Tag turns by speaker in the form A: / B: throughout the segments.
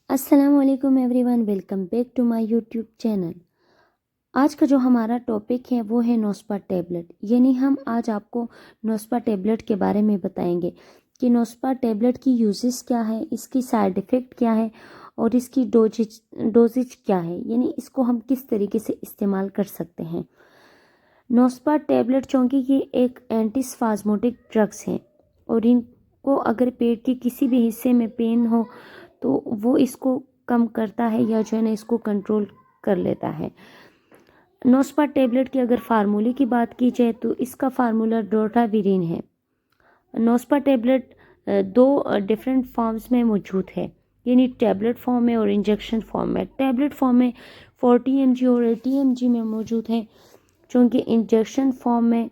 A: अस्सलाम वालेकुम everyone, welcome back to my YouTube channel. आज का जो हमारा टॉपिक है वो है नोस्पा टेबलेट। यानी हम आज आपको नोस्पा टेबलेट के बारे में बताएंगे कि नोस्पा टेबलेट की यूजेस क्या है, इसकी साइड इफ़ेक्ट क्या है और इसकी डोजेज क्या है, यानी इसको हम किस तरीके से इस्तेमाल कर सकते हैं। नोस्पा टेबलेट चूँकि ये एक एंटीस्पाज्मोटिक ड्रग्स हैं और इनको अगर पेट के किसी भी हिस्से में पेन हो तो वो इसको कम करता है या जो है ना इसको कंट्रोल कर लेता है। नोस्पा टेबलेट की अगर फार्मूले की बात की जाए तो इसका फार्मूला डोर्टाविरिन है। नोस्पा टेबलेट दो डिफरेंट फॉर्म्स में मौजूद है, यानी टैबलेट फॉर्म में और इंजेक्शन फॉर्म में। टैबलेट फॉर्म में 40 mg और 80 mg में मौजूद है, चूँकि इंजेक्शन फॉर्म में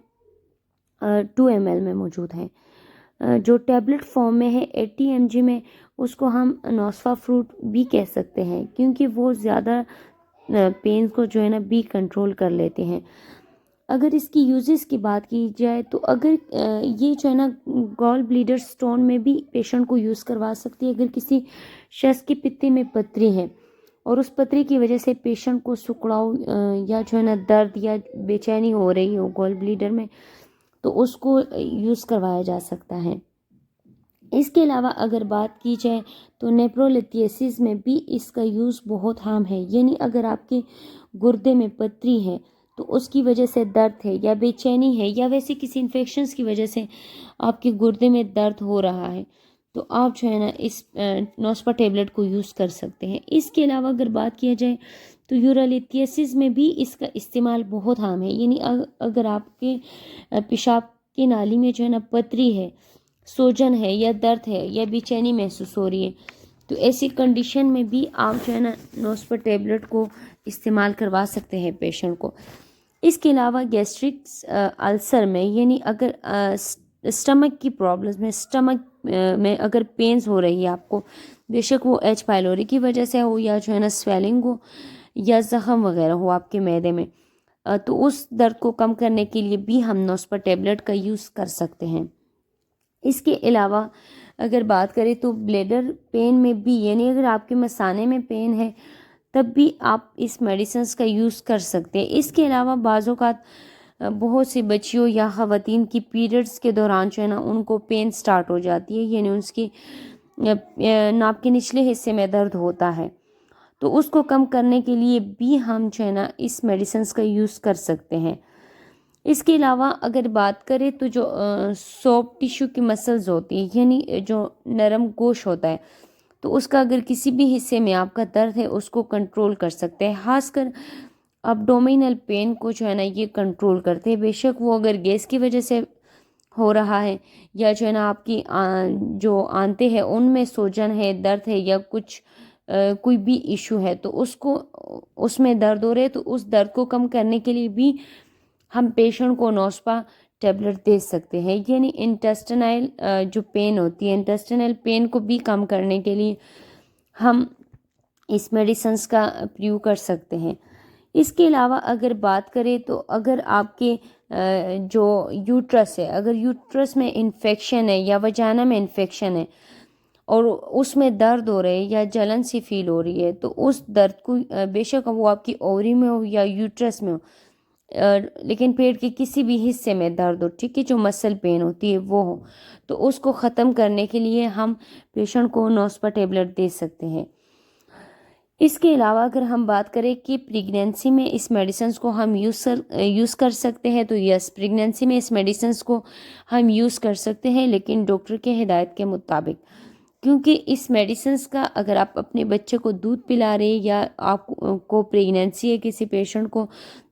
A: 2 ml में मौजूद है। जो टैबलेट फॉर्म में है 80 mg में, उसको हम नोस्पा फ्रूट भी कह सकते हैं क्योंकि वो ज़्यादा पेन को जो है ना भी कंट्रोल कर लेते हैं। अगर इसकी यूजेस की बात की जाए तो अगर ये जो है ना गॉल ब्लीडर स्टोन में भी पेशेंट को यूज़ करवा सकती है। अगर किसी शख्स की पित्ती में पथरी है और उस पथरी की वजह से पेशेंट को सुकड़ाव या जो है ना दर्द या बेचैनी हो रही हो गॉल ब्लीडर में, तो उसको यूज़ करवाया जा सकता है। इसके अलावा अगर बात की जाए तो नेफ्रोलिथियासिस में भी इसका यूज़ बहुत आम है। यानी अगर आपके गुर्दे में पथरी है तो उसकी वजह से दर्द है या बेचैनी है या वैसे किसी इन्फेक्शंस की वजह से आपके गुर्दे में दर्द हो रहा है, तो आप जो है ना इस नोस्पा टेबलेट को यूज़ कर सकते हैं। इसके अलावा अगर बात किया जाए तो यूरोलिथियासिस में भी इसका इस्तेमाल बहुत आम है। यानी अगर आपके पेशाब की नाली में जो है ना पथरी है, सूजन है या दर्द है या बेचैनी महसूस हो रही है, तो ऐसी कंडीशन में भी आप जो है ना नोस्पा टेबलेट को इस्तेमाल करवा सकते हैं पेशेंट को। इसके अलावा गैस्ट्रिक अल्सर में, यानी अगर स्टमक की प्रॉब्लम्स में, स्टमक में अगर पेन्स हो रही है आपको, बेशक वो एच पाइलोरी की वजह से हो या जो है ना स्वेलिंग हो या ज़ख़म वगैरह हो आपके मैदे में, तो उस दर्द को कम करने के लिए भी हम नोस्पा टेबलेट का यूज़ कर सकते हैं। इसके अलावा अगर बात करें तो ब्लैडर पेन में भी, यानी अगर आपके मसाने में पेन है तब भी आप इस मेडिसिन्स का यूज़ कर सकते हैं। इसके अलावा बाज़ औक़ात बहुत सी बच्चियों या ख़वातीन की पीरियड्स के दौरान जो है ना उनको पेन स्टार्ट हो जाती है, यानी उसकी नाक के निचले हिस्से में दर्द होता है, तो उसको कम करने के लिए भी हम जो है ना इस मेडिसिन्स का यूज़ कर सकते हैं। इसके अलावा अगर बात करें तो जो सॉफ्ट टिश्यू की मसल्स होती है, यानी जो नरम गोश्त होता है, तो उसका अगर किसी भी हिस्से में आपका दर्द है उसको कंट्रोल कर सकते हैं। खासकर अब्डोमिनल पेन को जो है ना ये कंट्रोल करते हैं, बेशक वो अगर गैस की वजह से हो रहा है या जो है ना आपकी जो आंतें हैं उनमें सूजन है, दर्द है या कुछ कोई भी इशू है, तो उसको उसमें दर्द हो रहे है, तो उस दर्द को कम करने के लिए भी हम पेशेंट को नोस्पा टेबलेट दे सकते हैं। यानी इंटेस्टाइनल जो पेन होती है, इंटेस्टाइनल पेन को भी कम करने के लिए हम इस मेडिसिन्स का प्रयोग कर सकते हैं। इसके अलावा अगर बात करें तो अगर आपके जो यूट्रस है, अगर यूट्रस में इन्फेक्शन है या वजाना में इन्फेक्शन है और उसमें दर्द हो रहे है या जलन सी फील हो रही है, तो उस दर्द को बेशक वो आपकी ओवरी में हो या यूट्रस में हो, लेकिन पेट के किसी भी हिस्से में दर्द हो, ठीक है, जो मसल पेन होती है वो हो, तो उसको ख़त्म करने के लिए हम पेशेंट को नोस्पा टेबलेट दे सकते हैं। इसके अलावा अगर हम बात करें कि प्रेगनेंसी में इस मेडिसिन्स को हम यूज़ कर सकते हैं, तो यस, प्रेगनेंसी में इस मेडिसिन्स को हम यूज़ कर सकते हैं, लेकिन डॉक्टर के हिदायत के मुताबिक। क्योंकि इस मेडिसिन्स का अगर आप अपने बच्चे को दूध पिला रहे या आपको प्रेगनेंसी है किसी पेशेंट को,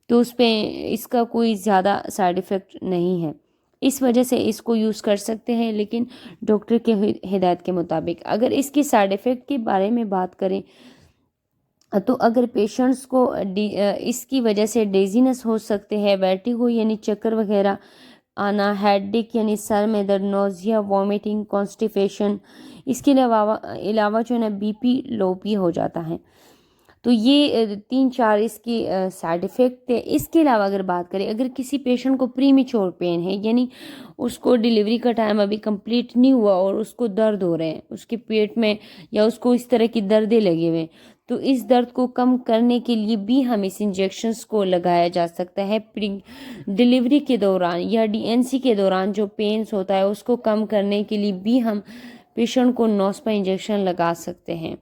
A: तो उस पर इसका कोई ज़्यादा साइड इफ़ेक्ट नहीं है, इस वजह से इसको यूज़ कर सकते हैं, लेकिन डॉक्टर के हिदायत के मुताबिक। अगर इसके साइड इफ़ेक्ट के बारे में बात करें तो अगर पेशेंट्स को इसकी वजह से डेजीनेस हो सकते हैं, वर्टिगो यानी चक्कर वगैरह आना, हेडेक यानी सर में दर्द, नोज़िया, वॉमिटिंग, कॉन्स्टिपेशन, इसके अलावा जो है ना बीपी लो भी हो जाता है, تو یہ 3-4 اس کی سائڈ افیکٹ ہے۔ اس کے علاوہ اگر بات کریں، اگر کسی پیشنٹ کو پری میچور پین ہے، یعنی اس کو ڈیلیوری کا ٹائم ابھی کمپلیٹ نہیں ہوا اور اس کو درد ہو رہے ہیں اس کے پیٹ میں، یا اس کو اس طرح کی دردیں لگے ہوئے، تو اس درد کو کم کرنے کے لیے بھی ہم اس انجیکشنز کو لگایا جا سکتا ہے۔ ڈیلیوری کے دوران یا DNC کے دوران جو پینس ہوتا ہے اس کو کم کرنے کے لیے بھی ہم پیشنٹ کو نوسپا انجیکشن لگا سکتے ہیں۔